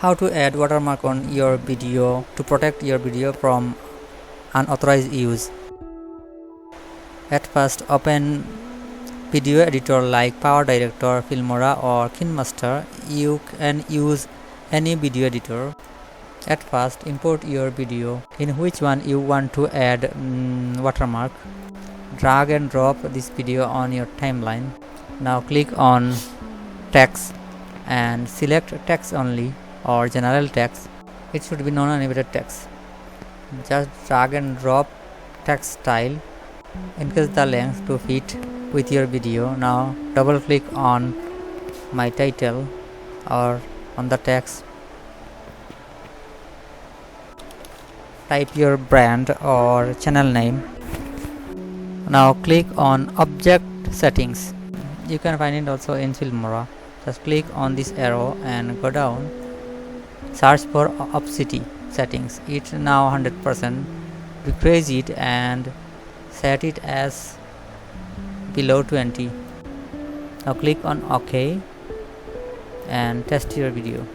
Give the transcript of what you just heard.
How to add watermark on your video to protect your video from unauthorized use. At first, open video editor like PowerDirector, Filmora or KineMaster. You can use any video editor. At first, import your video in which one you want to add watermark. Drag and drop this video on your timeline. Now click on text and select text only or general text. It should be non-animated text. Just drag and drop text style. Increase the length to fit with your video. Now double click on my title or on the text. Type your brand or channel name. Now click on object settings. You can find it also in Filmora. Just click on this arrow and go down. Search for opacity settings. It's now 100%. Decrease it and set it as below 20. Now click on OK and test your video.